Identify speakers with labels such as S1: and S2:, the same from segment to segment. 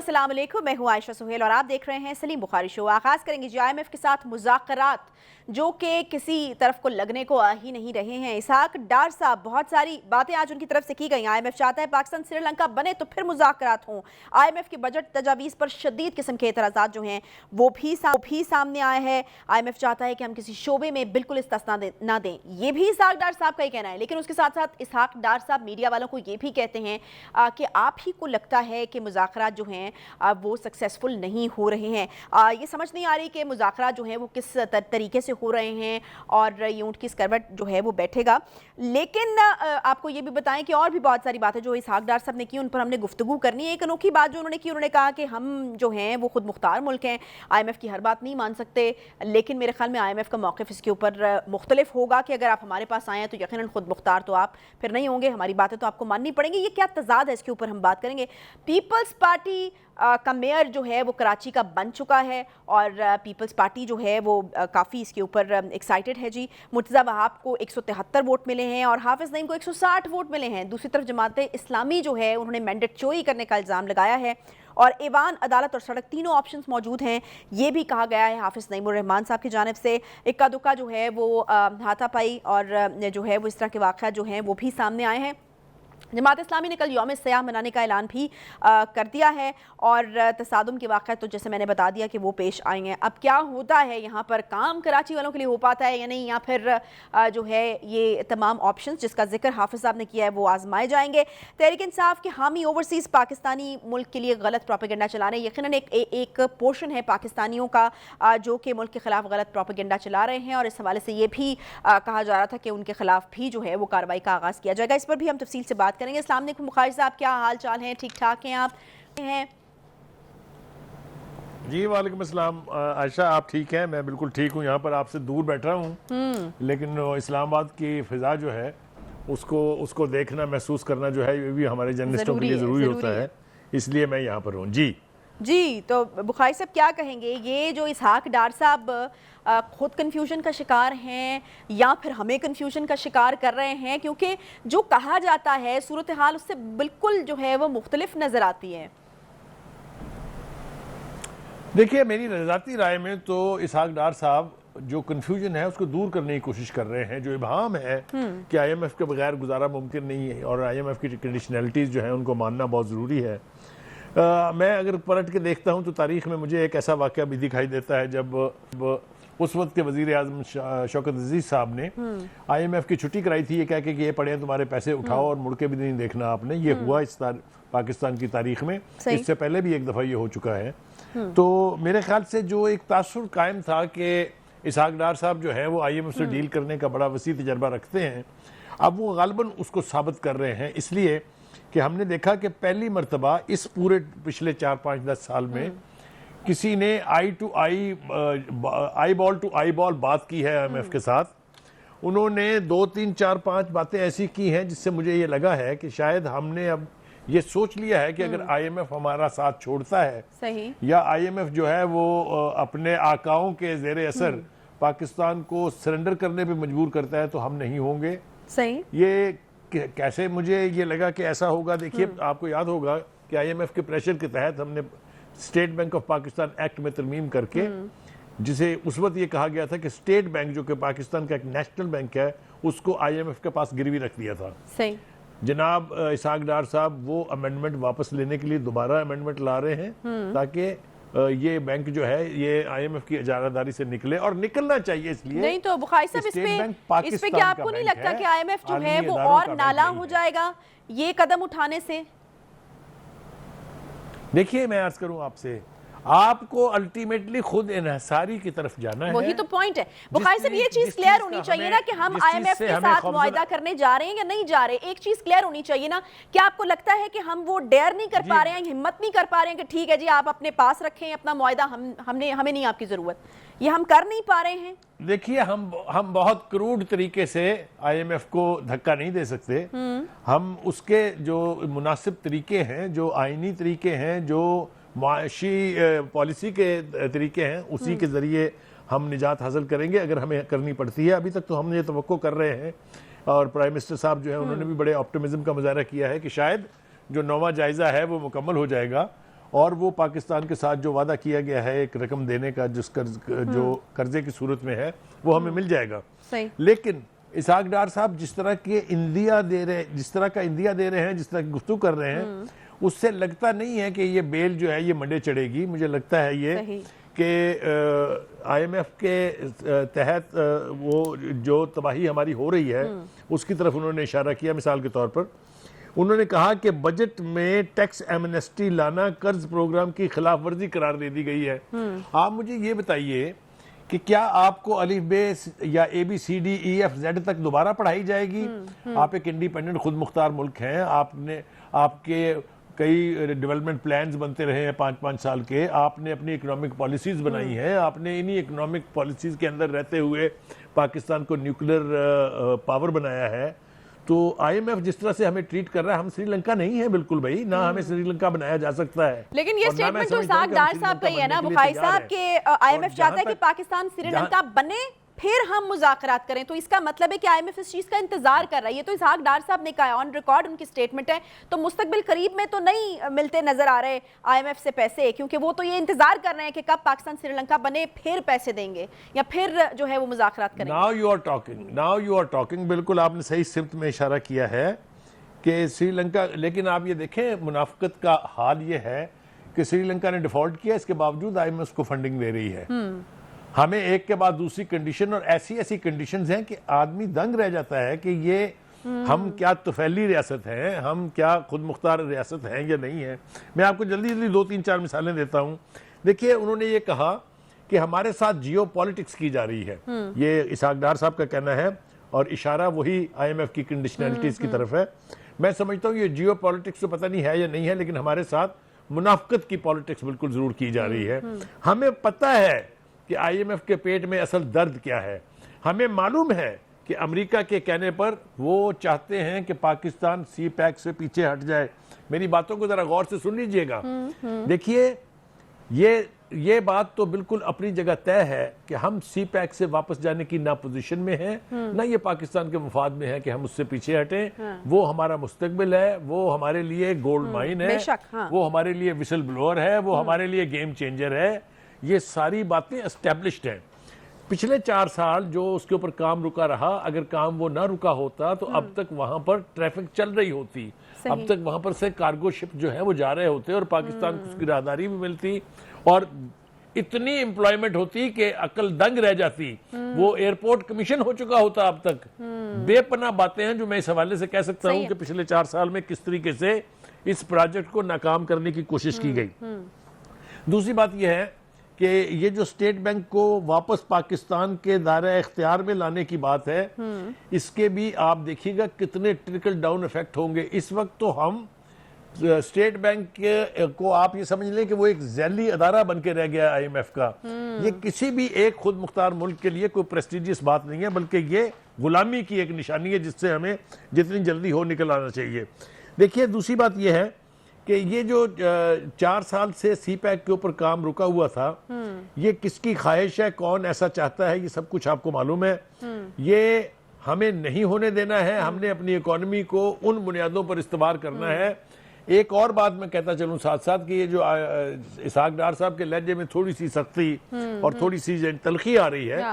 S1: अस्सलाम वालेकुम, मैं हूं आयशा सुहेल और आप देख रहे हैं सलीम बुखारी शो। आगाज करेंगे जी IMF के साथ मुज़ाकरात जो कि किसी तरफ को लगने को आ ही नहीं रहे हैं। इसहाक डार साहब, बहुत सारी बातें आज उनकी तरफ से की गई। IMF चाहता है पाकिस्तान श्रीलंका बने तो फिर मुज़ाकरात हों। IMF की बजट तजावीज़ पर शदीद किस्म के एतराज़ात जो हैं वो भी सामने आए हैं। IMF चाहता है कि हम किसी शोबे में बिल्कुल इस्तिस्ना ना दें, ये भी इसहाक डार साहब का ही कहना है। लेकिन उसके साथ साथ इसहाक डार साहब मीडिया वालों को ये भी कहते हैं कि आप ही को लगता है कि मुज़ाकरात जो हैं वो सक्सेसफुल नहीं हो रहे हैं। ये समझ नहीं आ रही कि मुज़ाकरात जो हैं वो किस तरीके से हो रहे हैं और ये ऊँट की करवट जो है वो बैठेगा। लेकिन आपको ये भी बताएं कि और भी बहुत सारी बातें जो इसहाक डार साहब ने की उन पर हमने गुफ्तगू करनी है। एक अनोखी बात जो उन्होंने की, उन्होंने कहा कि हम जो हैं वो खुद मुख्तार मुल्क हैं, IMF की हर बात नहीं मान सकते। लेकिन मेरे ख्याल में IMF का मौक़िफ़ इसके ऊपर मुख्तलिफ होगा कि अगर आप हमारे पास आए हैं तो यकीनन खुद मुख्तार तो आप फिर नहीं होंगे, हमारी बातें तो आपको माननी पड़ेंगी। ये क्या तज़ाद है, इसके ऊपर हम बात करेंगे। पीपल्स पार्टी का मेयर जो है वो कराची का बन चुका है और पीपल्स पार्टी जो है वो काफ़ी इसके ऊपर एक्साइटेड है जी। मुर्तज़ा वहाब को 173 वोट मिले हैं और हाफिज़ नईम को 160 वोट मिले हैं। दूसरी तरफ जमात इस्लामी जो है उन्होंने मैंडेट चोरी करने का इल्ज़ाम लगाया है और ईवान, अदालत और सड़क तीनों ऑप्शंस मौजूद हैं। ये भी कहा गया है हाफिज़ नईमुर रहमान साहब की जानिब से। इक्का दुक्का जो है वो हाथापाई और जो है वो इस तरह के वाक़यात जो हैं वो भी सामने आए हैं। जमात इस्लामी ने कल यौम सयाह मनाने का ऐलान भी कर दिया है और तसादुम के वाक़यात तो जैसे मैंने बता दिया कि वो पेश आएंगे। अब क्या होता है यहाँ पर, काम कराची वालों के लिए हो पाता है या नहीं, या फिर जो है ये तमाम ऑप्शंस जिसका जिक्र हाफिज़ साहब ने किया है वो आजमाए जाएंगे। तहरीक इंसाफ के हामी ओवरसीज़ पाकिस्तानी मुल्क के लिए गलत प्रोपेगेंडा चलाने, यकीनन एक पोर्शन है पाकिस्तानियों का जो कि मुल्क के ख़िलाफ़ गलत प्रोपेगेंडा चला रहे हैं और इस हवाले से ये भी कहा जा रहा था कि उनके ख़िलाफ़ भी जो है वो कार्रवाई का आगाज़ किया जाएगा। इस पर भी हम तफसील से बात करेंगे। अस्सलाम वालेकुम बुखारी साहब, क्या हाल चाल हैं? ठीक ठाक हैं आप? हैं
S2: जी वालेकुम अस्सलाम आयशा, आप ठीक हैं? मैं बिल्कुल ठीक हूँ। यहाँ पर आपसे दूर बैठ रहा हूँ, लेकिन इस्लामाबाद की फ़िज़ा जो है उसको देखना, महसूस करना जो है ये भी हमारे जर्नलिस्टों के लिए ज़रूरी होता है, इसलिए मैं यहाँ पर हूँ। जी,
S1: तो बुखारी साहब क्या कहेंगे? ये जो इसहाक डार साहब खुद कन्फ्यूजन का शिकार हैं या फिर हमें कन्फ्यूजन का शिकार कर रहे हैं, क्योंकि जो कहा जाता है सूरत हाल उससे बिल्कुल जो है वो मुख्तलिफ नज़र आती है।
S2: देखिए, मेरी ज़ाती राय में तो इसहाक डार साहब जो कन्फ्यूजन है उसको दूर करने की कोशिश कर रहे हैं। जो इबाम है कि IMF के बगैर गुजारा मुमकिन नहीं है और IMF की कंडीशनलिटीज़ जो है उनको मानना बहुत ज़रूरी है। मैं अगर पलट के देखता हूँ तो तारीख़ में मुझे एक ऐसा वाक़या भी दिखाई देता है जब उस वक्त के वज़ीर आज़म शौकत अज़ीज़ साहब ने IMF की छुट्टी कराई थी, ये कह के कि ये पड़े तुम्हारे पैसे उठाओ और मुड़ के भी नहीं देखना आपने। ये हुआ इस पाकिस्तान की तारीख़ में, इससे पहले भी एक दफ़ा ये हो चुका है। तो मेरे ख्याल से जो एक तासुर कायम था कि इसहाक डार साहब जो है वो IMF से डील करने का बड़ा वसी तजर्बा रखते हैं, अब वो गालिबन उसको साबित कर रहे हैं। इसलिए कि हमने देखा कि पहली मरतबा इस पूरे पिछले 4-5-10 साल में किसी ने eyeball to eyeball बात की है IMF के साथ। उन्होंने 2-3-4-5 बातें ऐसी की हैं जिससे मुझे ये लगा है कि शायद हमने अब ये सोच लिया है कि अगर IMF हमारा साथ छोड़ता है
S1: सही, या
S2: IMF जो है वो अपने आकाओं के जेर असर पाकिस्तान को सरेंडर करने पे मजबूर करता है तो हम नहीं होंगे।
S1: सही,
S2: ये कैसे मुझे ये लगा कि ऐसा होगा। देखिए, आपको याद होगा कि IMF के प्रेशर के तहत हमने state bank of Pakistan act में तरमीम करके, जिसे उस वक्त ये कहा गया था कि स्टेट बैंक जो कि पाकिस्तान का एक नेशनल बैंक है उसको IMF के पास गिरवी रख दिया था।
S1: सही।
S2: जनाब इसहाक डार साहब वो अमेंडमेंट वापस लेने के लिए दोबारा अमेंडमेंट ला रहे हैं ताकि ये बैंक जो है ये IMF की इजारादारी से निकले, और निकलना चाहिए। इसलिए
S1: नहीं तो बुखारी साहब इस पे क्या आपको नहीं लगता कि IMF जो है वो और नाला हो जाएगा ये कदम उठाने से?
S2: देखिए, मैं अर्ज करूं आपसे, आपको अल्टीमेटली खुद इन्हिसारी की तरफ जाना है।
S1: वही तो पॉइंट है बुखारी साहब, ये चीज क्लियर होनी चाहिए ना कि हम IMF के साथ मुआहदा करने जा रहे हैं या नहीं जा रहे। एक चीज क्लियर होनी चाहिए ना, क्या आपको लगता है कि हम वो डेयर नहीं कर पा रहे हैं, हिम्मत नहीं कर पा रहे हैं कि ठीक है जी आप अपने पास रखें अपना मुआहदा, हमें नहीं आपकी जरूरत, ये हम कर नहीं पा रहे हैं?
S2: देखिए, हम बहुत क्रूड तरीके से IMF को धक्का नहीं दे सकते। हम उसके जो मुनासिब तरीके हैं, जो आईनी तरीके हैं, जो माशी पॉलिसी के तरीके हैं, उसी के ज़रिए हम निजात हासिल करेंगे अगर हमें करनी पड़ती है। अभी तक तो हम ये तवक्को कर रहे हैं और प्राइम मिनिस्टर साहब जो है उन्होंने भी बड़े ऑप्टिमिज्म का मुजाहरा किया है कि शायद जो 9वां जायज़ा है वो मुकम्मल हो जाएगा और वो पाकिस्तान के साथ जो वादा किया गया है एक रकम देने का जो कर्जे की सूरत में है वो हमें मिल जाएगा।
S1: सही।
S2: लेकिन इसहाक डार साहब जिस तरह का इंदिया दे रहे हैं, जिस तरह की गुफ्तगू कर रहे हैं, उससे लगता नहीं है कि ये बेल जो है ये मंडे चढ़ेगी। मुझे लगता है ये कि IMF के तहत वो जो तबाही हमारी हो रही है उसकी तरफ उन्होंने इशारा किया। मिसाल के तौर पर उन्होंने कहा कि बजट में टैक्स एमनेस्टी लाना कर्ज प्रोग्राम की खिलाफ वर्जी करार दे दी गई है। आप मुझे ये बताइए कि क्या आपको अलिफ बे या ABCDEFZ तक दोबारा पढ़ाई जाएगी? आप एक इंडिपेंडेंट खुद मुख्तार मुल्क हैं, आपके कई डेवलपमेंट प्लान्स बनते रहे हैं 5-5 साल के, आपने अपनी इकोनॉमिक पॉलिसीज बनाई हैं, आपने इन्हीं इकोनॉमिक पॉलिसीज के अंदर रहते हुए पाकिस्तान को न्यूक्लियर पावर बनाया है। तो IMF जिस तरह से हमें ट्रीट कर रहा है, हम श्रीलंका नहीं है बिल्कुल भाई, ना हमें श्रीलंका बनाया जा सकता है।
S1: लेकिन ये स्टेटमेंट तो इसहाक डार साहब का ही है ना बुखारी साहब के IMF चाहता है कि पाकिस्तान श्रीलंका बने फिर हम मुज़ाकरात करें, तो इसका मतलब है कि IMF इस चीज का इंतजार कर रहा है। ये तो इसहाक डार साहब ने कहा, ऑन रिकॉर्ड उनकी स्टेटमेंट है। तो मुस्तकबिल करीब में तो नहीं मिलते नजर आ रहे IMF से पैसे, क्योंकि वो तो ये इंतजार कर रहे हैं कि कब पाकिस्तान श्रीलंका बने फिर पैसे देंगे या फिर जो है वो मुज़ाकरात करेंगे।
S2: नाउ यू आर टॉकिंग, बिल्कुल आपने सही सिमत में इशारा किया है कि श्रीलंका, लेकिन आप ये देखें मुनाफिकत का हाल ये है कि श्रीलंका ने डिफॉल्ट किया, इसके बावजूद IMF को फंडिंग दे रही है। हमें एक के बाद दूसरी कंडीशन, और ऐसी कंडीशंस हैं कि आदमी दंग रह जाता है कि ये हम क्या तुफैली रियासत हैं, हम क्या खुद मुख्तार रियासत हैं या नहीं है। मैं आपको जल्दी 2-3-4 मिसालें देता हूं। देखिए, उन्होंने ये कहा कि हमारे साथ जियो पॉलिटिक्स की जा रही है, ये इसहाक डार साहब का कहना है, और इशारा वही IMF की कंडीशनलिटीज की तरफ है। मैं समझता हूँ ये जियो पॉलिटिक्स तो पता नहीं है या नहीं है, लेकिन हमारे साथ मुनाफिकत की पॉलिटिक्स बिल्कुल जरूर की जा रही है। हमें पता है कि IMF के पेट में असल दर्द क्या है। हमें मालूम है कि अमेरिका के कहने पर वो चाहते हैं कि पाकिस्तान CPEC से पीछे हट जाए। मेरी बातों को जरा गौर से सुन लीजिएगा। देखिए, ये बात तो बिल्कुल अपनी जगह तय है कि हम CPEC से वापस जाने की ना पोजीशन में हैं, ना ये पाकिस्तान के मुफाद में है कि हम उससे पीछे हटें। वो हमारा मुस्तकबिल है, वो हमारे लिए गोल्ड माइन है, वो हमारे लिए विसल ब्लोअर है, वो हमारे लिए गेम चेंजर है। ये सारी बातें एस्टेब्लिश्ड हैं। पिछले 4 साल जो उसके ऊपर काम रुका रहा, अगर काम वो ना रुका होता तो अब तक वहां पर ट्रैफिक चल रही होती, अब तक वहां पर से कार्गो शिप जो है वो जा रहे होते और पाकिस्तान को उसकी राहदारी भी मिलती और इतनी एम्प्लॉयमेंट होती कि अकल दंग रह जाती। वो एयरपोर्ट कमीशन हो चुका होता अब तक। बेपनाह बातें हैं जो मैं इस हवाले से कह सकता हूं कि पिछले 4 साल में किस तरीके से इस प्रोजेक्ट को नाकाम करने की कोशिश की गई। दूसरी बात यह है कि ये जो स्टेट बैंक को वापस पाकिस्तान के दायरे इख्तियार में लाने की बात है, इसके भी आप देखिएगा कितने ट्रिकल डाउन इफेक्ट होंगे। इस वक्त तो हम स्टेट बैंक को आप ये समझ लें कि वो एक जैली अदारा बन के रह गया IMF का। ये किसी भी एक खुद मुख्तार मुल्क के लिए कोई प्रेस्टिजियस बात नहीं है, बल्कि ये गुलामी की एक निशानी है जिससे हमें जितनी जल्दी हो निकल आना चाहिए। देखिए, दूसरी बात यह है कि ये जो 4 साल से CPEC के ऊपर काम रुका हुआ था, ये किसकी ख्वाहिश है, कौन ऐसा चाहता है, ये सब कुछ आपको मालूम है। ये हमें नहीं होने देना है। हमने अपनी इकोनॉमी को उन बुनियादों पर इस्तेमाल करना है। एक और बात मैं कहता चलूं साथ साथ कि ये जो इसहाक डार साहब के लहजे में थोड़ी सी सख्ती और थोड़ी सी तलखी आ रही है,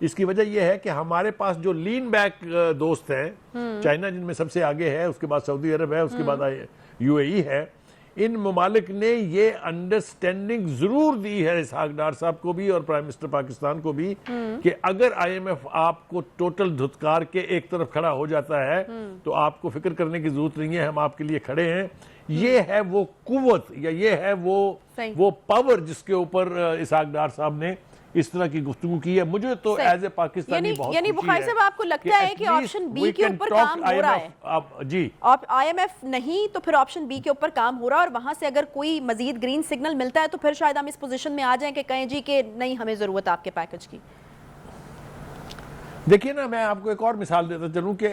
S2: इसकी वजह यह है कि हमारे पास जो लीन बैक दोस्त हैं, चाइना जिनमें सबसे आगे है, उसके बाद सऊदी अरब है, उसके बाद UAE है, इन ममालिक ने ये अंडरस्टैंडिंग जरूर दी है इसहाक डार साहब को भी और प्राइम मिनिस्टर पाकिस्तान को भी कि अगर IMF आपको टोटल धुतकार के एक तरफ खड़ा हो जाता है तो आपको फिक्र करने की जरूरत नहीं है, हम आपके लिए खड़े हैं। ये है वो कुव्वत या ये है वो पावर जिसके ऊपर इसहाक डार साहब ने इस तरह की गुफ्तगू की है। मुझे तो एज ए पाकिस्तानी बहुत
S1: यानी बुखारी साहब आपको लगता है कि ऑप्शन बी के ऊपर काम हो रहा है?
S2: जी,
S1: IMF नहीं तो फिर ऑप्शन बी के ऊपर काम हो रहा है और वहां से अगर कोई मजीद ग्रीन सिग्नल मिलता है तो फिर शायद हम इस पोजीशन में आ जाएं कि कहें जी कि नहीं, हमें जरूरत है आपके पैकेज की।
S2: देखिए ना, मैं आपको एक और मिसाल देता चलूं कि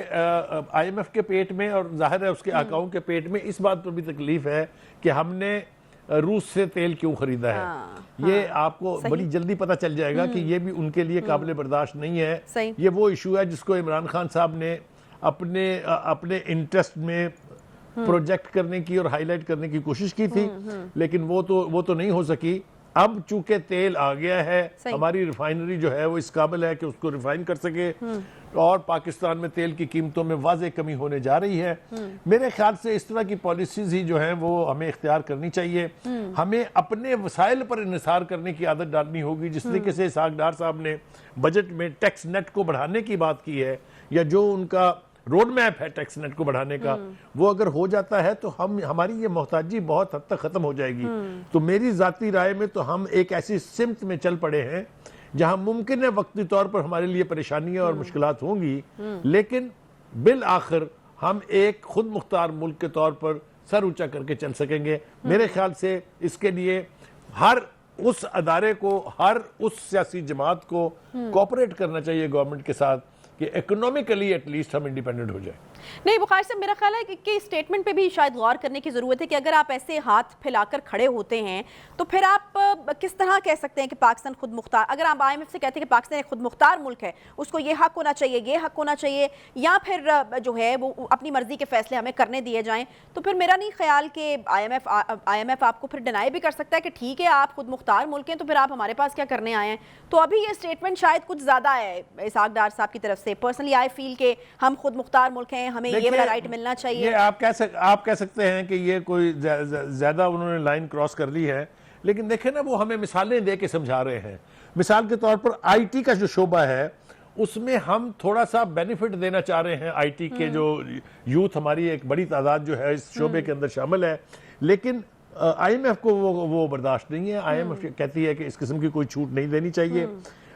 S2: IMF के पेट में और जाहिर है उसके आकाओं के पेट में इस बात पर भी तकलीफ है कि हमने रूस से तेल क्यों खरीदा है। ये आपको बड़ी जल्दी पता चल जाएगा कि ये भी उनके लिए काबिल बर्दाश्त नहीं है। ये वो इशू है जिसको इमरान खान साहब ने अपने इंटरेस्ट में प्रोजेक्ट करने की और हाईलाइट करने की कोशिश की थी, लेकिन वो तो नहीं हो सकी। अब चूंकि तेल आ गया है, हमारी रिफाइनरी जो है वो इस काबिल है कि उसको रिफाइन कर सके, और पाकिस्तान में तेल की कीमतों में वाज़े कमी होने जा रही है। मेरे ख्याल से इस तरह की पॉलिसीज ही जो है वो हमें इख्तियार करनी चाहिए। हमें अपने वसाइल पर इन्हिसार करने की आदत डालनी होगी। जिस तरीके से इसहाक डार साहब ने बजट में टैक्स नेट को बढ़ाने की बात की है, या जो उनका रोड मैप है टैक्स नेट को बढ़ाने का, वो अगर हो जाता है तो हमारी ये मोहताजी बहुत हद तक खत्म हो जाएगी। तो मेरी जाती राय में तो हम एक ऐसी सिमत में चल पड़े हैं जहां मुमकिन है वक्ती तौर पर हमारे लिए परेशानियां और मुश्किलात होंगी, लेकिन बिल आखिर हम एक खुद मुख्तार मुल्क के तौर पर सर ऊंचा करके चल सकेंगे। मेरे ख्याल से इसके लिए हर उस अदारे को, हर उस सियासी जमात को कोऑपरेट करना चाहिए गवर्नमेंट के साथ कि इकोनॉमिकली एटलीस्ट हम इंडिपेंडेंट हो जाए।
S1: नहीं बुखारी साहब, मेरा ख्याल है कि स्टेटमेंट पे भी शायद गौर करने की ज़रूरत है कि अगर आप ऐसे हाथ फैलाकर खड़े होते हैं तो फिर आप किस तरह कह सकते हैं कि पाकिस्तान खुद मुख्तार, अगर आप IMF से कहते हैं कि पाकिस्तान एक खुद मुख्तार मुल्क है, उसको ये हक होना चाहिए, ये हक होना चाहिए, या फिर जो है वो अपनी मर्जी के फैसले हमें करने दिए जाएं, तो फिर मेरा नहीं ख्याल कि IMF आपको फिर डिनाई भी कर सकता है कि ठीक है आप खुद मुख्तार मुल्क हैं, तो फिर आप हमारे पास क्या करने आए हैं। तो अभी ये स्टेटमेंट शायद कुछ ज़्यादा है इसहाक डार साहब की तरफ से। पर्सनली आई फील के हम खुद मुख्तार मुल्क हैं, हमें ये वाला राइट मिलना चाहिए।
S2: ये आप कह सकते हैं कि ये कोई ज्यादा उन्होंने लाइन क्रॉस कर ली है, लेकिन देखें ना वो हमें मिसालें दे के समझा रहे हैं। मिसाल के तौर पर IT का जो शोबा है उसमें हम थोड़ा सा बेनिफिट देना चाह रहे हैं। IT के जो यूथ, हमारी एक बड़ी तादाद जो है इस शोबे के अंदर शामिल है, लेकिन IMF को वो बर्दाश्त नहीं है। IMF कहती है कि इस किस्म की कोई छूट नहीं देनी चाहिए।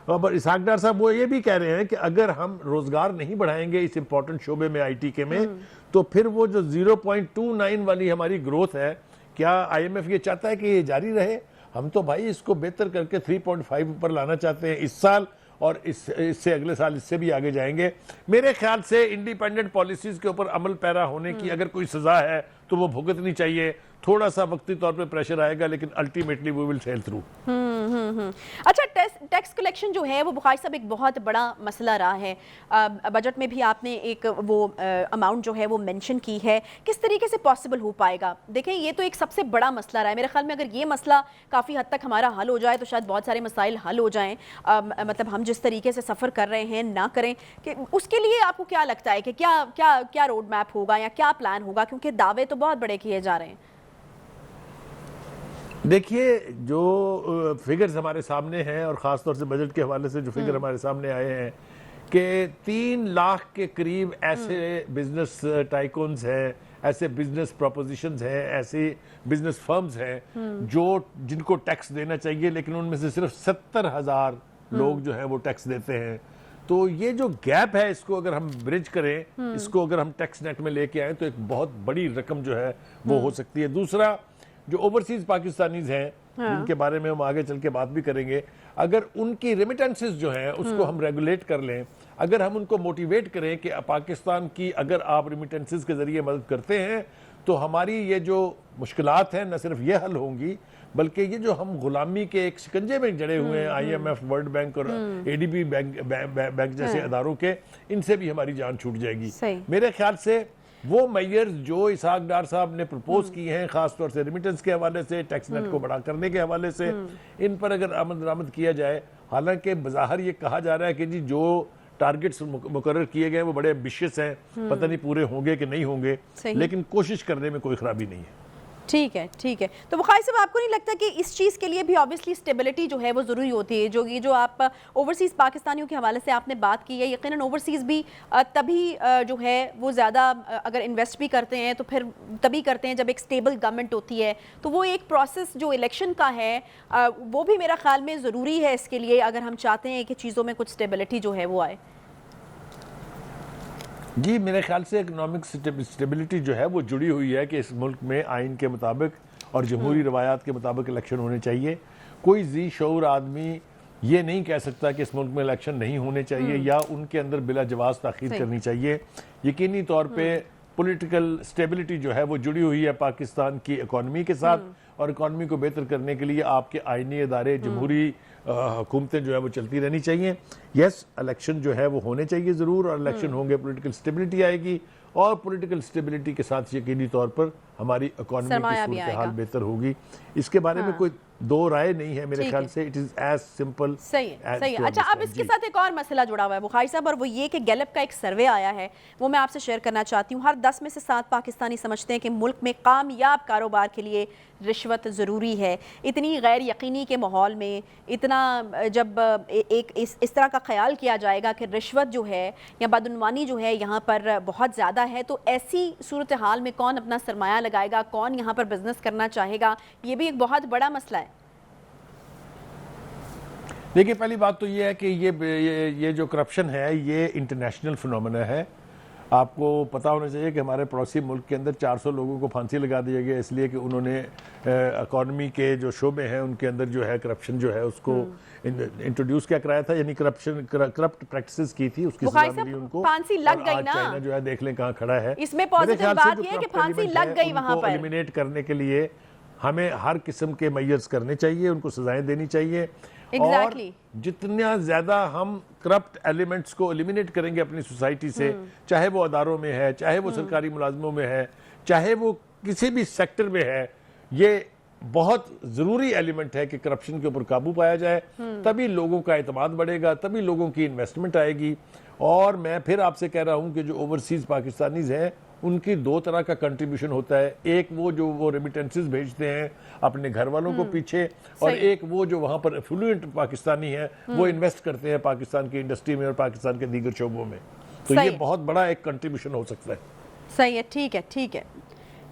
S2: और इसहाक डार साहब वो ये भी कह रहे हैं कि अगर हम रोजगार नहीं बढ़ाएंगे इस इंपॉर्टेंट शोबे में, IT के में, तो फिर वो जो 0.29 वाली हमारी ग्रोथ है, क्या IMF ये चाहता है कि ये जारी रहे? हम तो भाई इसको बेहतर करके 3.5 पर लाना चाहते हैं इस साल, और इससे अगले साल इससे भी आगे जाएंगे। मेरे ख्याल से इंडिपेंडेंट पॉलिसीज के ऊपर अमल पैरा होने की अगर कोई सजा है तो वो भुगतनी चाहिए। थोड़ा सा वक्ती तौर पे प्रेशर आएगा, लेकिन ultimately we will sail through.
S1: अच्छा, टैक्स कलेक्शन जो है वो बुखारी साहब एक बहुत बड़ा मसला रहा है। बजट में भी आपने एक वो अमाउंट जो है वो मेंशन की है, किस तरीके से पॉसिबल हो पाएगा? देखें, ये तो एक सबसे बड़ा मसला रहा है। मेरे ख्याल में अगर ये मसला काफ़ी हद तक हमारा हल हो जाए तो शायद बहुत सारे मसाइल हल हो जाएं। मतलब हम जिस तरीके से सफ़र कर रहे हैं ना करें, कि उसके लिए आपको क्या लगता है कि क्या क्या क्या रोड मैप होगा या क्या प्लान होगा? क्योंकि दावे तो बहुत बड़े किए जा रहे हैं।
S2: देखिए, जो फिगर्स हमारे सामने हैं, और ख़ास तौर से बजट के हवाले से जो फिगर हमारे सामने आए हैं कि 3 लाख के करीब ऐसे बिजनेस टाइकून्स हैं, ऐसे बिजनेस प्रोपोजिशंस हैं, ऐसे बिजनेस फर्म्स हैं जो जिनको टैक्स देना चाहिए, लेकिन उनमें से सिर्फ 70,000 लोग जो हैं वो टैक्स देते हैं। तो ये जो गैप है, इसको अगर हम ब्रिज करें, इसको अगर हम टैक्स नेट में लेके आए, तो एक बहुत बड़ी रकम जो है वो हो सकती है। दूसरा, जो ओवरसीज पाकिस्तानीज हैं, जिनके बारे में हम आगे चल के बात भी करेंगे, अगर उनकी रेमिटेंसेस जो हैं उसको हम रेगुलेट कर लें, अगर हम उनको मोटिवेट करें कि पाकिस्तान की अगर आप रेमिटेंसेस के जरिए मदद करते हैं तो हमारी ये जो मुश्किलात हैं न सिर्फ ये हल होंगी, बल्कि ये जो हम गुलामी के एक शिकंजे में जड़े हुए हैं IMF, वर्ल्ड बैंक और ADB बैंक जैसे अदारों के, इनसे भी हमारी जान छूट जाएगी। मेरे ख्याल से वो मेजर्स जो इसहाक डार साहब ने प्रपोज किए हैं, खासतौर से रेमिटेंस के हवाले से, टैक्स नेट को बढ़ा करने के हवाले से, इन पर अगर अमल दरामद किया जाए, हालांकि बज़ाहिर ये कहा जा रहा है कि जी जो टारगेट्स मुकर्रर किए गए वो बड़े एम्बिशियस हैं, पता नहीं पूरे होंगे कि नहीं होंगे, लेकिन कोशिश करने में कोई खराबी नहीं है।
S1: ठीक है, ठीक है। तो बुखारी साहब, आपको नहीं लगता कि इस चीज़ के लिए भी ऑब्वियसली स्टेबिलिटी जो है वो ज़रूरी होती है? जो आप ओवरसीज़ पाकिस्तानियों के हवाले से आपने बात की है, यकीनन ओवरसीज़ भी तभी जो है वो ज़्यादा अगर इन्वेस्ट भी करते हैं तो फिर तभी करते हैं जब एक स्टेबल गवर्नमेंट होती है। तो वो एक प्रोसेस जो इलेक्शन का है वो भी मेरा ख्याल में ज़रूरी है इसके लिए, अगर हम चाहते हैं कि चीज़ों में कुछ स्टेबिलिटी जो है वो आए।
S2: जी, मेरे ख्याल से इकोनॉमिक स्टेबिलिटी जो है वो जुड़ी हुई है कि इस मुल्क में आइन के मुताबिक और जमहूरी रवायात के मुताबिक इलेक्शन होने चाहिए। कोई जी शऊर आदमी ये नहीं कह सकता कि इस मुल्क में इलेक्शन नहीं होने चाहिए या उनके अंदर बिला जवाज़ ताख़ीर करनी चाहिए। यकीनी तौर पे पॉलिटिकल स्टेबिलिटी जो है वो जुड़ी हुई है पाकिस्तान की इकॉनमी के साथ, और इकॉनमी को बेहतर करने के लिए आपके आईनी इदारे, जमहूरी हुकूमतें जो है वो चलती रहनी चाहिए। यस, इलेक्शन जो है वो होने चाहिए ज़रूर, और इलेक्शन होंगे पॉलिटिकल स्टेबिलिटी आएगी, और पॉलिटिकल स्टेबिलिटी के साथ यकीनी तौर पर हमारी इकॉनमी की सूरत हाल बेहतर होगी। इसके बारे में कोई दो राय नहीं है मेरे ख्याल से। It is as simple.
S1: सही है। अच्छा, अब इसके साथ एक और मसला जुड़ा हुआ है बुखारी साहब, और वो ये कि गैलप का एक सर्वे आया है, वो मैं आपसे शेयर करना चाहती हूँ। हर 10 में से 7 पाकिस्तानी समझते हैं कि मुल्क में कामयाब कारोबार के लिए रिश्वत ज़रूरी है। इतनी गैर यकीनी के माहौल में, इतना जब एक इस तरह का ख्याल किया जाएगा कि रिश्वत जो है या बदउनवानी जो है यहाँ पर बहुत ज़्यादा है, तो ऐसी सूरत हाल में कौन अपना सरमाया लगाएगा, कौन यहाँ पर बिजनेस करना चाहेगा? ये भी एक बहुत बड़ा मसला है।
S2: देखिए, पहली बात तो ये है कि ये जो करप्शन है ये इंटरनेशनल फिनोमेना है। आपको पता होना चाहिए कि हमारे पड़ोसी मुल्क के अंदर 400 लोगों को फांसी लगा दिया गया इसलिए कि उन्होंने इकॉनमी के जो शोबे हैं उनके अंदर जो है करप्शन जो है उसको इंट्रोड्यूस क्या कराया था, यानी करप्ट प्रैक्टिसेस की थी, उसकी सजा मिली उनको।
S1: फांसी लग गई ना।
S2: चाइना जो है देख लें कहां खड़ा है।
S1: इसमें पॉजिटिव बात ये है कि फांसी लग गई वहां पर।
S2: एलिमिनेट करने के लिए हमें हर किस्म के मेजर्स करने चाहिए, उनको सजाएं देनी चाहिए। और जितना ज्यादा हम करप्ट एलिमेंट्स को एलिमिनेट करेंगे अपनी सोसाइटी से, चाहे वो अदारों में है, चाहे वो सरकारी मुलाजमों में है, चाहे वो किसी भी सेक्टर में है, ये बहुत जरूरी एलिमेंट है कि करप्शन के ऊपर काबू पाया जाए। तभी लोगों का एतमाद बढ़ेगा, तभी लोगों की इन्वेस्टमेंट आएगी। और मैं फिर आपसे कह रहा हूं कि जो ओवरसीज पाकिस्तानीज हैं उनकी 2 तरह का कंट्रीब्यूशन होता है। एक वो रेमिटेंसेस भेजते हैं अपने घर वालों को पीछे, और एक वो जो वहां पर एफ्लुएंट पाकिस्तानी है वो इन्वेस्ट करते हैं पाकिस्तान की इंडस्ट्री में और पाकिस्तान के दीगर शोबों में। तो ये बहुत बड़ा एक कंट्रीब्यूशन हो सकता है।
S1: सही है, ठीक है।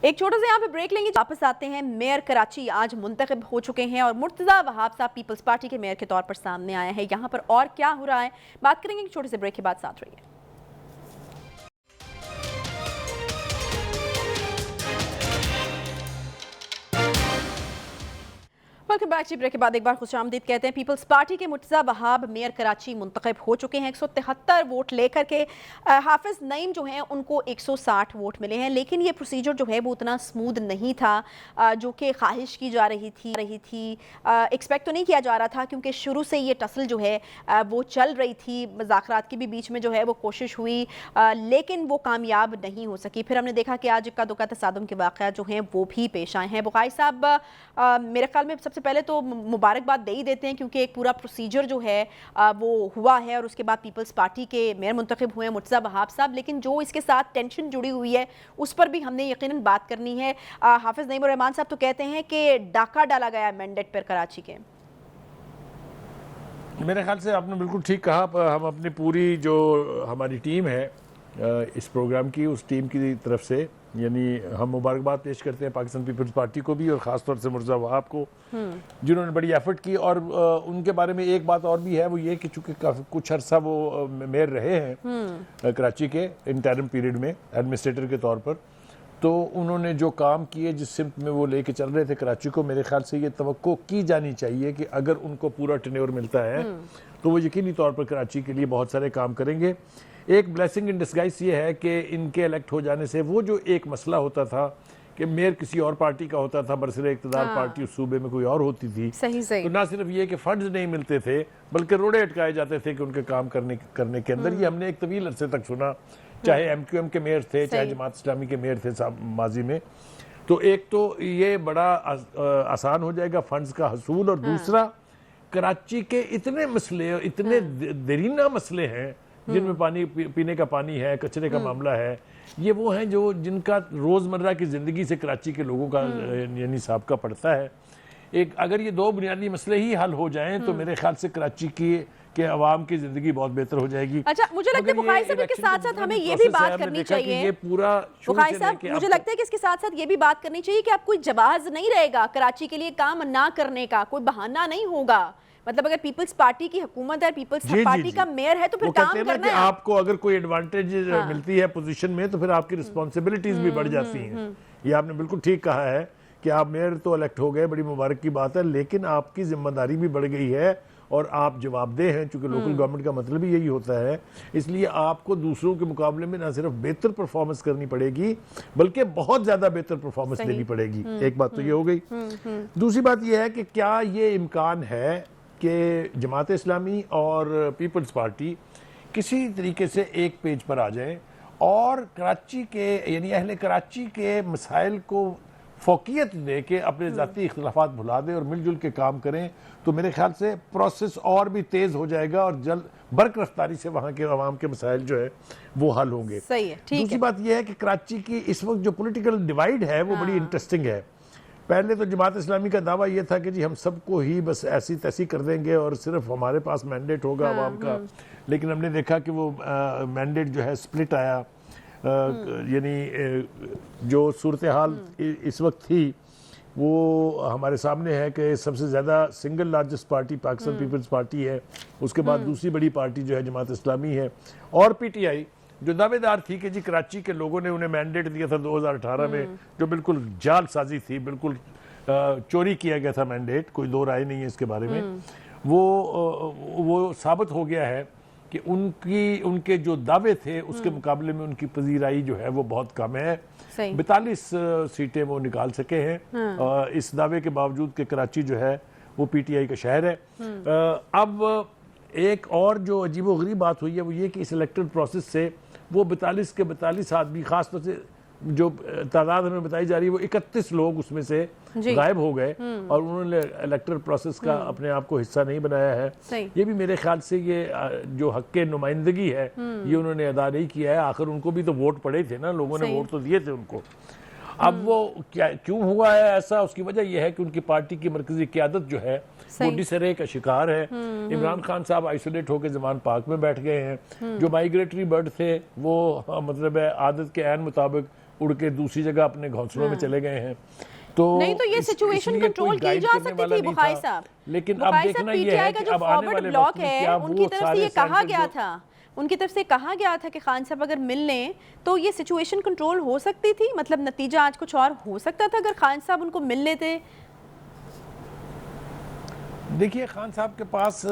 S1: एक छोटा सा यहाँ पे ब्रेक लेंगे, वापस आते हैं। मेयर कराची आज मुंतखब हो चुके हैं और मुर्तज़ा वहाब साहब पीपल्स पार्टी के मेयर के तौर पर सामने आए हैं। यहाँ पर और क्या हो रहा है बात करेंगे एक छोटे से ब्रेक के बाद। साथ रहिए। Welcome back. ब्रेक के बाद एक बार खुशामदीद कहते हैं। पीपल्स पार्टी के मुर्तज़ा वहाब मेयर कराची मुंतखब हो चुके हैं 173 वोट लेकर के। हाफिज नईम जो हैं उनको 160 वोट मिले हैं, लेकिन ये प्रोसीजर जो है वो उतना स्मूथ नहीं था जो कि ख्वाहिश की जा रही थी। एक्सपेक्ट तो नहीं किया जा रहा था, क्योंकि शुरू से ये टसल जो है वो चल रही थी। मुज़ाकरात की भी बीच में जो है वो कोशिश हुई, लेकिन वो कामयाब नहीं हो सकी। फिर हमने देखा कि आज इक्का दुक्का तसादुम के वाक़यात जो हैं वो भी पेश आए हैं। बुखारी साहब, मेरे ख्याल में सबसे पहले तो मुबारकबाद दे ही देते हैं, क्योंकि एक पूरा प्रोसीजर जो है वो हुआ है और उसके बाद पीपल्स पार्टी के मेयर मुंतखब हुए हैं मुर्तज़ा वहाब साहब। लेकिन जो इसके साथ टेंशन जुड़ी हुई है उस पर भी हमने यकीनन बात करनी है। हाफिज नईम रहमान साहब तो कहते हैं कि डाका डाला गया मैंडेट पर कराची के।
S2: मेरे ख्याल से आपने बिल्कुल ठीक कहा। हम अपनी पूरी जो हमारी टीम है इस प्रोग्राम की, उस टीम की तरफ से यानी हम मुबारकबाद पेश करते हैं पाकिस्तान पीपल्स पार्टी को भी और ख़ास तौर से मुर्तज़ा वहाब को, जिन्होंने बड़ी एफर्ट की। और उनके बारे में एक बात और भी है, वो ये कि चूँकि कुछ अर्सा वो मेयर रहे हैं कराची के इंटरिम पीरियड में एडमिनिस्ट्रेटर के तौर पर, तो उन्होंने जो काम किए, जिस सिमत में वो लेके चल रहे थे कराची को, मेरे ख्याल से ये तवक्को की जानी चाहिए कि अगर उनको पूरा टेन्योर मिलता है तो वो यकीनी तौर पर कराची के लिए बहुत सारे काम करेंगे। एक ब्लेसिंग इन डिस्गाइज ये है कि इनके इलेक्ट हो जाने से वो जो एक मसला होता था कि मेयर किसी और पार्टी का होता था, बरसरे इक़्तिदार पार्टी उस सूबे में कोई और होती थी,
S1: सही।
S2: तो ना सिर्फ ये कि फंड्स नहीं मिलते थे बल्कि रोड़े अटकाए जाते थे कि उनके काम करने के अंदर। ये हमने एक तवील अरसे तक सुना, चाहे MQM के मेयर थे, चाहे जमात इस्लामी के मेयर थे माजी में। तो एक तो ये बड़ा आसान हो जाएगा फंड्स का हसूल, और दूसरा कराची के इतने मसले, इतने देरीना मसले हैं जिनमें पानी पीने का पानी है, कचरे का मामला है, ये वो हैं जो जिनका रोज़मर्रा की ज़िंदगी से कराची के लोगों का यानी साबका पड़ता है। एक अगर ये 2 बुनियादी मसले ही हल हो जाएं तो मेरे ख्याल से कराची के अवाम की ज़िंदगी बहुत बेहतर हो जाएगी।
S1: अच्छा, मुझे लगता है बुखारी साहब के साथ साथ हमें ये भी बात करनी चाहिए,
S2: ये पूरा
S1: बुखारी साहब मुझे लगता है कि इसके साथ साथ ये भी बात करनी चाहिए कि अब कोई जवाब नहीं रहेगा कराची के लिए काम ना करने का, कोई बहाना नहीं होगा। मतलब अगर पीपल्स पार्टी की हुकूमत है, पीपल्स पार्टी का मेयर है, तो फिर काम करना है।
S2: आपको अगर कोई एडवांटेज मिलती है पोजीशन में तो फिर आपकी रिस्पॉन्सिबिलिटीज भी बढ़ जाती हैं। ये आपने बिल्कुल ठीक कहा है कि आप मेयर तो इलेक्ट हो गए, बड़ी मुबारक की बात है, लेकिन आपकी जिम्मेदारी भी बढ़ गई है और आप जवाबदेह हैं, चूंकि लोकल गवर्नमेंट का मतलब ही यही होता है, इसलिए आपको दूसरों के मुकाबले में ना सिर्फ बेहतर परफॉर्मेंस करनी पड़ेगी बल्कि बहुत ज्यादा बेहतर परफॉर्मेंस देनी पड़ेगी। एक बात तो ये हो गई। दूसरी बात ये है कि क्या ये इम्कान है कि जमात इस्लामी और पीपल्स पार्टी किसी तरीके से एक पेज पर आ जाएं और कराची के यानी अहले कराची के मसाइल को फोकियत दे के अपने ज़ाती इख्तिलाफात भुला दें और मिलजुल के काम करें, तो मेरे ख्याल से प्रोसेस और भी तेज़ हो जाएगा और जल्द बर्क रफ्तारी से वहाँ के अवाम के मसाइल जो है वो हल होंगे।
S1: सही है, ठीक
S2: दूसरी बात यह है कि कराची की इस वक्त जो पॉलिटिकल डिवाइड है वो बड़ी इंटरेस्टिंग है। पहले तो जमात इस्लामी का दावा यह था कि जी हम सबको ही बस ऐसी तैसी कर देंगे और सिर्फ हमारे पास मैंडेट होगा अवाम का, लेकिन हमने देखा कि वो मैंडेट जो है स्प्लिट आया। यानी जो सूरत हाल इस वक्त थी वो हमारे सामने है कि सबसे ज़्यादा single largest party Pakistan People's Party है, उसके बाद दूसरी बड़ी पार्टी जो है जमात इस्लामी है, और पीटीआई जो दावेदार थी कि जी कराची के लोगों ने उन्हें मैंडेट दिया था 2018 में, जो बिल्कुल जालसाजी थी, बिल्कुल चोरी किया गया था मैंडेट, कोई दो राय नहीं है इसके बारे में। वो साबित हो गया है कि उनके जो दावे थे उसके मुकाबले में उनकी पजीराई जो है वो बहुत कम है। 42 सीटें वो निकाल सके हैं इस दावे के बावजूद कि कराची जो है वो पीटीआई का शहर है। अब एक और जो अजीबोगरीब बात हुई है वो ये कि इस इलेक्टोरल प्रोसेस से वो 42 के 42 आदमी, खासतौर से जो तादाद हमें बताई जा रही है वो 31 लोग उसमें से गायब हो गए और उन्होंने इलेक्टोरल प्रोसेस का अपने आप को हिस्सा नहीं बनाया है। ये भी मेरे ख्याल से ये जो हक के नुमाइंदगी है ये उन्होंने अदा नहीं किया है। आखिर उनको भी तो वोट पड़े थे ना, लोगों ने वोट तो दिए थे उनको। अब वो क्या क्यों हुआ है ऐसा, उसकी वजह यह है कि उनकी पार्टी की मरकजी क़यादत जो है वो डिसरे का शिकार है। इमरान खान साहब आइसोलेट होकर जमान पार्क में बैठ गए हैं। जो माइग्रेटरी बर्ड थे वो मतलब है आदत के ऐन मुताबिक उड़ के दूसरी जगह अपने घोंसलों में चले गए हैं। तो
S1: नहीं तो ये सिचुएशन कंट्रोल की जा सकती थी बुखारी साहब,
S2: लेकिन अब देखना ये है कि
S1: जो फॉरवर्ड ब्लॉक है उनकी तरफ से ये कहा गया था, उनकी तरफ से कहा गया था कि खान साहब अगर मिल लें तो ये सिचुएशन कंट्रोल हो सकती थी, मतलब नतीजा आज कुछ और हो सकता था अगर खान साहब उनको मिल लेते।
S2: देखिए खान साहब के पास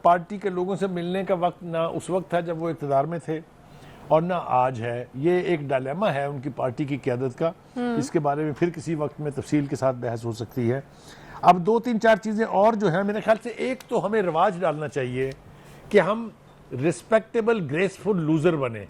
S2: पार्टी के लोगों से मिलने का वक्त ना उस वक्त था जब वो इक़्तिदार में थे और ना आज है। ये एक डायलेमा है उनकी पार्टी की क़यादत का, इसके बारे में फिर किसी वक्त में तफसील के साथ बहस हो सकती है। अब 2-3-4 चीज़ें और जो है मेरे ख्याल से, एक तो हमें रिवाज डालना चाहिए कि हम रिस्पेक्टेबल ग्रेसफुल लूजर बने।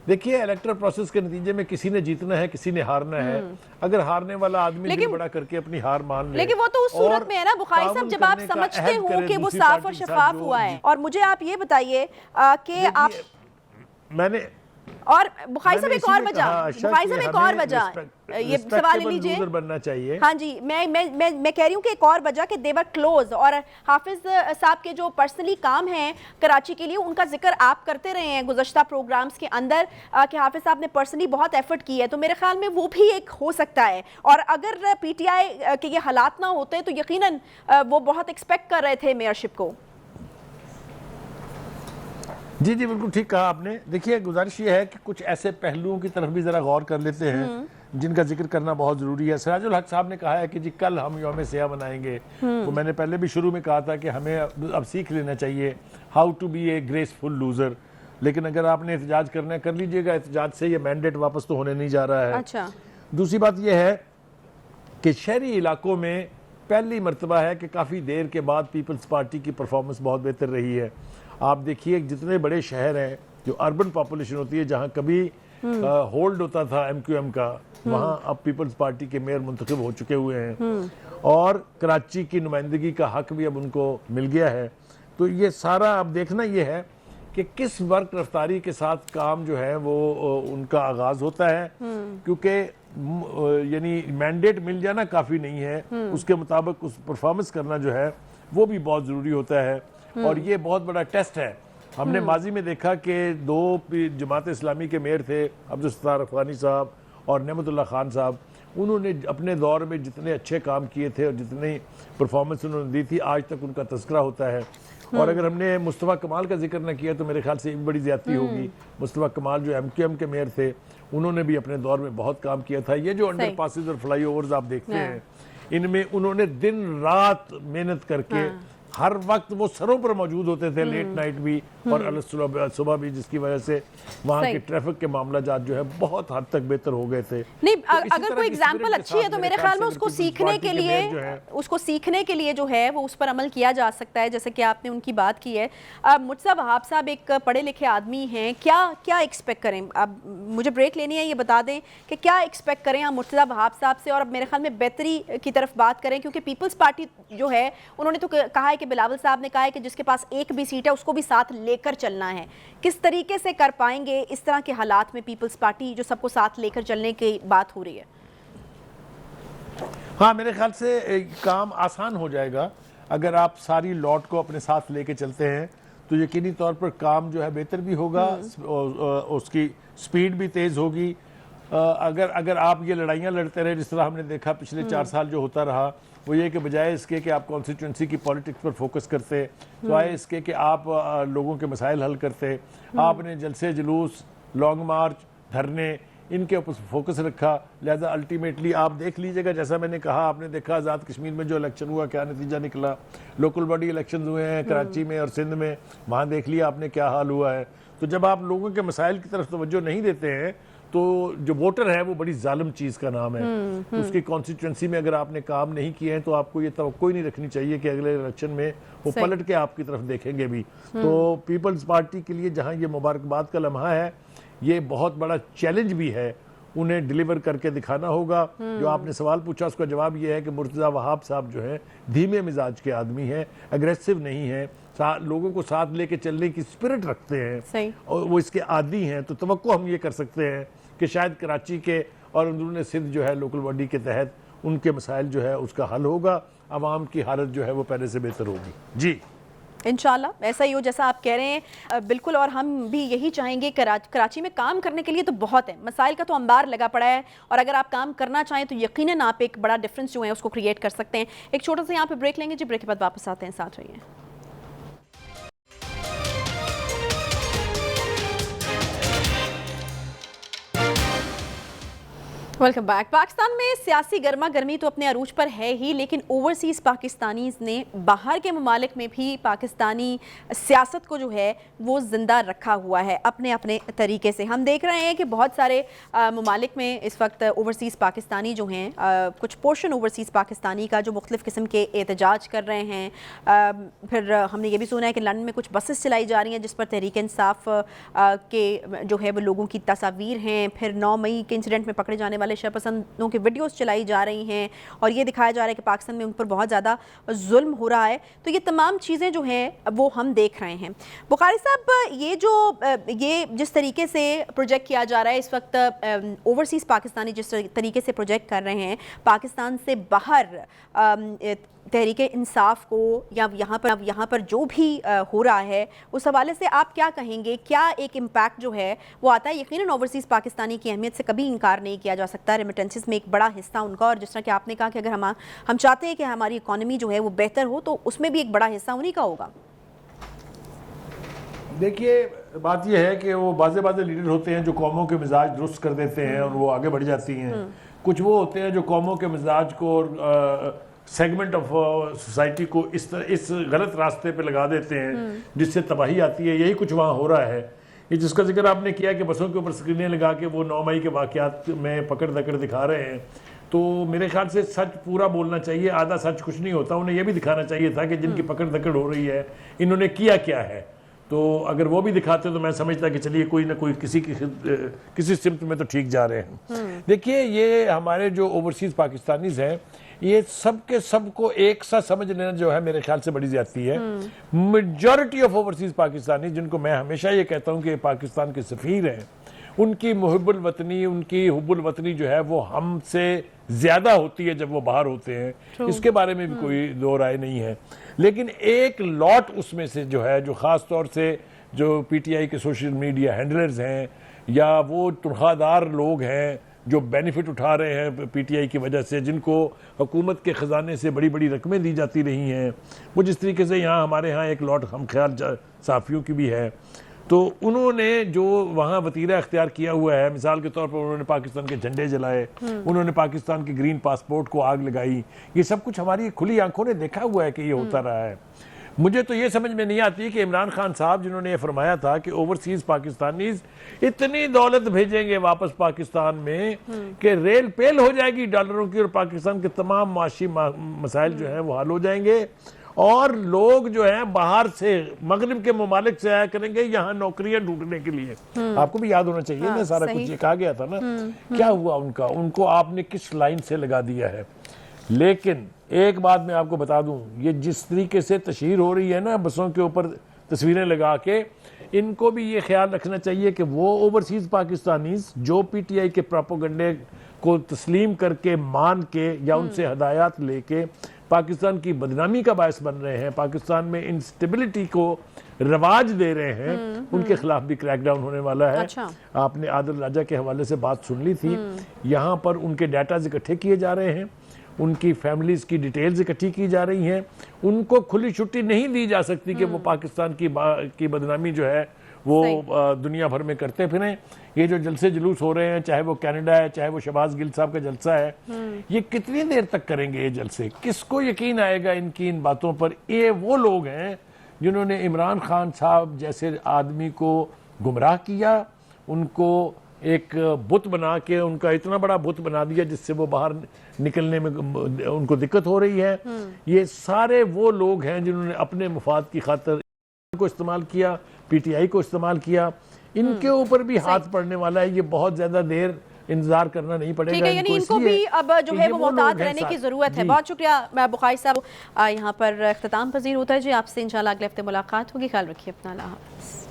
S2: देखिए इलेक्टोरल प्रोसेस के नतीजे में किसी ने जीतना है, किसी ने हारना है। अगर हारने वाला आदमी दिल बड़ा करके अपनी हार मान ले,
S1: लेकिन वो तो उस सूरत में है ना बुखारी साहब जब आप समझते हो कि वो साफ और शफाफ हुआ है। और मुझे आप ये बताइए कि आप मैंने और बुखारी साहब एक और वजह, बुखारी साहब एक और वजह, ये सवाल ले लीजिए,
S2: बनना चाहिए।
S1: हाँ जी, मैं कह रही हूँ कि एक और वजह कि देवर क्लोज, और हाफिज साहब के जो पर्सनली काम हैं कराची के लिए उनका जिक्र आप करते रहे हैं गुज़श्ता प्रोग्राम्स के अंदर कि हाफिज साहब ने पर्सनली बहुत एफर्ट की है, तो मेरे ख्याल में वो भी एक हो सकता है। और अगर पीटीआई के ये हालात ना होते तो यकीनन वो बहुत एक्सपेक्ट कर रहे थे मेयरशिप को।
S2: जी जी बिल्कुल ठीक कहा आपने। देखिए गुजारिश ये है कि कुछ ऐसे पहलुओं की तरफ भी ज़रा गौर कर लेते हैं जिनका जिक्र करना बहुत ज़रूरी है। सिराजुल हक साहब ने कहा है कि जी कल हम यौम सियाह मनाएंगे, तो मैंने पहले भी शुरू में कहा था कि हमें अब सीख लेना चाहिए how to be a graceful loser. लेकिन अगर आपने एहतजाज करना है कर लीजिएगा, एहतजाज से ये मैंडेट वापस तो होने नहीं जा रहा है।
S1: अच्छा।
S2: दूसरी बात यह है कि शहरी इलाकों में पहली मरतबा है कि काफ़ी देर के बाद पीपल्स पार्टी की परफॉर्मेंस बहुत बेहतर रही है। आप देखिए जितने बड़े शहर हैं जो अर्बन पॉपुलेशन होती है, जहाँ कभी होल्ड होता था MQM का, वहाँ अब पीपल्स पार्टी के मेयर मुंतखब हो चुके हुए हैं और कराची की नुमाइंदगी का हक भी अब उनको मिल गया है। तो ये सारा अब देखना ये है कि किस वर्क रफ्तारी के साथ काम जो है वो उनका आगाज़ होता है, क्योंकि यानी मैंडेट मिल जाना काफ़ी नहीं है, उसके मुताबिक उस परफॉर्मेंस करना जो है वो भी बहुत ज़रूरी होता है। और ये बहुत बड़ा टेस्ट है। हमने माजी में देखा कि 2 जमात इस्लामी के मेयर थे, अब्दुल सत्तार अफगानी साहब और नेमतुल्ला खान साहब, उन्होंने अपने दौर में जितने अच्छे काम किए थे और जितनी परफॉर्मेंस उन्होंने दी थी आज तक उनका तस्करा होता है। और अगर हमने मुस्तफ़ा कमाल का जिक्र न किया तो मेरे ख्याल से एक बड़ी ज़्यादती होगी। मुस्तफ़ा कमाल जो MQM के मेयर थे उन्होंने भी अपने दौर में बहुत काम किया था। ये जो अंडर पासिस और फ्लाई ओवर्स आप देखते हैं इनमें उन्होंने दिन रात मेहनत करके हर वक्त वो सरों पर मौजूद होते थे, लेट नाइट भी और सुबह भी, जिसकी वजह से वहाँ के ट्रैफिक के मामला जो है बहुत हद तक बेहतर हो गए थे।
S1: नहीं, अगर कोई एग्जाम्पल अच्छी है तो मेरे ख्याल में उसको सीखने के लिए जो है वो उस पर अमल किया जा सकता है, जैसे कि आपने उनकी बात की है। मुर्तज़ा वहाब साहब एक पढ़े लिखे आदमी हैं, क्या एक्सपेक्ट करें? अब मुझे ब्रेक लेनी है, ये बता दें कि क्या एक्सपेक्ट करें हम मुर्तज़ा वहाब साहब से, और अब मेरे ख्याल में बेहतरी की तरफ बात करें, क्योंकि पीपल्स पार्टी जो है उन्होंने तो कहा है कि बिलावल साहब ने कहा है कि जिसके पास एक भी सीट है उसको भी साथ लेकर चलना है। किस तरीके से कर पाएंगे इस तरह के हालात में पीपल्स पार्टी जो सबको साथ लेकर चलने की बात हो रही है?
S2: हाँ, मेरे ख्याल से काम आसान हो जाएगा अगर आप सारी लॉट को अपने साथ लेके चलते हैं, तो यकीनी तौर पर काम जो है बेहतर भी होगा, उसकी स्पीड भी तेज होगी। अगर आप ये लड़ाइयाँ लड़ते रहे जिस तरह हमने देखा पिछले 4 साल जो होता रहा, वो ये कि बजाय इसके कि आप कॉन्स्टिट्यूंसी की पॉलिटिक्स पर फोकस करते, तो आए इसके कि आप लोगों के मसाइल हल करते, आपने जलसे जुलूस, लॉन्ग मार्च, धरने, इनके ऊपर फोकस रखा। लिहाजा अल्टीमेटली आप देख लीजिएगा, जैसा मैंने कहा, आपने देखा आज़ाद कश्मीर में जो इलेक्शन हुआ क्या नतीजा निकला, लोकल बॉडी इलेक्शन हुए हैं कराची में और सिंध में, वहाँ देख लिया आपने क्या हाल हुआ है। तो जब आप लोगों के मसाइल की तरफ तवज्जो नहीं देते हैं तो जो वोटर है वो बड़ी जालिम चीज़ का नाम है। तो उसकी कॉन्स्टिट्यूंसी में अगर आपने काम नहीं किए हैं तो आपको ये तवक्को ही नहीं रखनी चाहिए कि अगले इलेक्शन में वो पलट के आपकी तरफ देखेंगे भी। तो पीपल्स पार्टी के लिए जहाँ ये मुबारकबाद का लम्हा है, ये बहुत बड़ा चैलेंज भी है, उन्हें डिलीवर करके दिखाना होगा। जो आपने सवाल पूछा उसका जवाब ये है कि मुर्तज़ा वहाब साहब जो हैं धीमे मिजाज के आदमी हैं, अग्रेसिव नहीं हैं, लोगों को साथ लेके चलने की स्पिरिट रखते हैं और वो इसके आदी हैं। तो तवक्को हम ये कर सकते हैं कि शायद कराची के और अंदरूनी सिंध जो है लोकल बॉडी के तहत उनके मसाइल जो है उसका हल होगा, आवाम की हालत जो है वो पहले से बेहतर होगी। जी
S1: इंशाल्लाह ऐसा ही हो जैसा आप कह रहे हैं, बिल्कुल। और हम भी यही चाहेंगे। कराची में काम करने के लिए तो बहुत है, मसाइल का तो अंबार लगा पड़ा है, और अगर आप काम करना चाहें तो यकीनन आप एक बड़ा डिफरेंस जो है उसको क्रिएट कर सकते हैं। एक छोटा सा यहाँ पे ब्रेक लेंगे जी, ब्रेक के बाद वापस आते हैं, साथ रहिए। Welcome back. पाकिस्तान में सियासी गर्मा गर्मी तो अपने अरूज पर है ही, लेकिन ओवरसीज़ पाकिस्तानीज़ ने बाहर के ममालिक में भी पाकिस्तानी सियासत को जो है वो ज़िंदा रखा हुआ है अपने अपने तरीके से। हम देख रहे हैं कि बहुत सारे ममालिक में इस वक्त ओवरसीज़ पाकिस्तानी जो हैं, कुछ पोर्शन ओवरसीज़ पाकिस्तानी का जो मुख्तलिफ़ किस्म के एहतजाज कर रहे हैं। फिर हमने ये भी सुना है कि लंदन में कुछ बसेस चलाई जा रही हैं जिस पर तहरीक इंसाफ के जो है वो लोगों की तस्वीर हैं। फिर 9 मई के इंसिडेंट में पकड़े जाने वाले शरपसंदों की वीडियोस चलाई जा रही हैं और ये दिखाया जा रहा है कि पाकिस्तान में उन पर बहुत ज़्यादा जुल्म हो रहा है। तो ये तमाम चीज़ें जो हैं वो हम देख रहे हैं। बुखारी साहब, ये जिस तरीके से प्रोजेक्ट किया जा रहा है इस वक्त, ओवरसीज़ पाकिस्तानी जिस तरीके से प्रोजेक्ट कर रहे हैं पाकिस्तान से बाहर तहरीक इंसाफ को, या यहाँ पर जो भी हो रहा है उस हवाले से आप क्या कहेंगे? क्या एक इम्पैक्ट जो है वो आता है? यकीनन ओवरसीज़ पाकिस्तानी की अहमियत से कभी इनकार नहीं किया जा सकता, रेमिटेंसेस में एक बड़ा हिस्सा उनका, और जिस तरह कि आपने कहा कि अगर हम चाहते हैं कि हमारी इकॉनमी जो है वो बेहतर हो तो उसमें भी एक बड़ा हिस्सा उन्हीं का होगा।
S2: देखिए, बात यह है कि वो बाज़े लीडर होते हैं जो कौमों के मिजाज दुरुस्त कर देते हैं और वो आगे बढ़ जाती हैं। कुछ वो होते हैं जो कौमों के मिजाज को और सेगमेंट ऑफ सोसाइटी को इस गलत रास्ते पे लगा देते हैं जिससे तबाही आती है। यही कुछ वहाँ हो रहा है। ये जिसका जिक्र आपने किया कि बसों के ऊपर स्क्रीनें लगा के वो 9 मई के वाक़यात में पकड़ दकड़ दिखा रहे हैं, तो मेरे ख्याल से सच पूरा बोलना चाहिए, आधा सच कुछ नहीं होता। उन्हें यह भी दिखाना चाहिए था कि जिनकी पकड़ दकड़ हो रही है इन्होंने किया क्या है। तो अगर वो भी दिखाते तो मैं समझता कि चलिए कोई ना कोई किसी सिमत में तो ठीक जा रहे हैं। देखिए, ये हमारे जो ओवरसीज़ पाकिस्तानीज़ हैं, ये सब के सब को एक सा समझ लेना जो है मेरे ख्याल से बड़ी ज्यादती है। मेजॉरिटी ऑफ ओवरसीज पाकिस्तानी, जिनको मैं हमेशा ये कहता हूँ कि पाकिस्तान के सफ़ीर हैं, उनकी मुहिब्बुल वतनी, उनकी हुब्बुल वतनी जो है वो हमसे ज्यादा होती है जब वो बाहर होते हैं। इसके बारे में भी कोई दो राय नहीं है। लेकिन एक लॉट उसमें से जो है, जो ख़ास तौर से जो पीटीआई के सोशल मीडिया हैंडलर्स हैं या वो तनख्वाहदार लोग हैं जो बेनिफिट उठा रहे हैं पीटीआई की वजह से, जिनको हुकूमत के ख़जाने से बड़ी बड़ी रकमें दी जाती रही हैं, वो जिस तरीके से हमारे यहाँ एक लॉट हम ख्याल साफ़ियों की भी है, तो उन्होंने जो वहाँ वतीरा अख्तियार किया हुआ है, मिसाल के तौर पर उन्होंने पाकिस्तान के झंडे जलाए, उन्होंने पाकिस्तान के ग्रीन पासपोर्ट को आग लगाई, ये सब कुछ हमारी खुली आंखों ने देखा हुआ है कि ये होता रहा है। मुझे तो ये समझ में नहीं आती कि इमरान खान साहब जिन्होंने ये फरमाया था कि ओवरसीज पाकिस्तानीज इतनी दौलत भेजेंगे वापस पाकिस्तान में कि रेल पेल हो जाएगी डॉलरों की और पाकिस्तान के तमाम माशी मसाइल जो हैं वो हल हो जाएंगे और लोग जो है बाहर से मगरिब के ममालिक से आया करेंगे यहाँ नौकरियां ढूंढने के लिए। आपको भी याद होना चाहिए ना, सारा कुछ ये कहा गया था ना। क्या हुआ उनको आपने किस लाइन से लगा दिया है। लेकिन एक बात मैं आपको बता दूं, ये जिस तरीके से तशहीर हो रही है ना बसों के ऊपर तस्वीरें लगा के, इनको भी ये ख्याल रखना चाहिए कि वो ओवरसीज पाकिस्तानीज जो पीटीआई के प्रोपेगेंडे को तस्लीम करके मान के या उनसे हदायत लेके पाकिस्तान की बदनामी का बायस बन रहे हैं, पाकिस्तान में इंस्टेबिलिटी को रवाज दे रहे हैं, उनके खिलाफ भी क्रैकडाउन होने वाला है।
S1: अच्छा।
S2: आपने आदिल राजा के हवाले से बात सुन ली थी। यहाँ पर उनके डाटा इकट्ठे किए जा रहे हैं, उनकी फैमिलीज की डिटेल्स इकट्ठी की जा रही हैं, उनको खुली छुट्टी नहीं दी जा सकती कि वो पाकिस्तान की बदनामी जो है वो दुनिया भर में करते फिरें। ये जो जलसे जुलूस हो रहे हैं, चाहे वो कनाडा है, चाहे वो शहबाज गिल साहब का जलसा है, ये कितनी देर तक करेंगे ये जलसे? किसको यकीन आएगा इनकी इन बातों पर? ये वो लोग हैं जिन्होंने इमरान खान साहब जैसे आदमी को गुमराह किया, उनको एक बुत बना के उनका इतना बड़ा बुत बना दिया जिससे वो बाहर निकलने में उनको दिक्कत हो रही है। ये सारे वो लोग हैं जिन्होंने अपने मुफाद की खातिर को इस्तेमाल किया, पीटीआई को इस्तेमाल किया। इनके ऊपर भी हाथ पड़ने वाला है। ये बहुत ज्यादा देर इंतजार करना नहीं पड़ेगा।
S1: ठीक है, यानी इनको भी अब जो है वो मोहतात रहने की जरूरत है। बहुत शुक्रिया बुखारी साहब। यहाँ पर इख्तिताम पजीर होता है जी, आपसे इंशाल्लाह अगले हफ्ते मुलाकात होगी। ख्याल रखिए अपना। अल्लाह हाफ़िज़।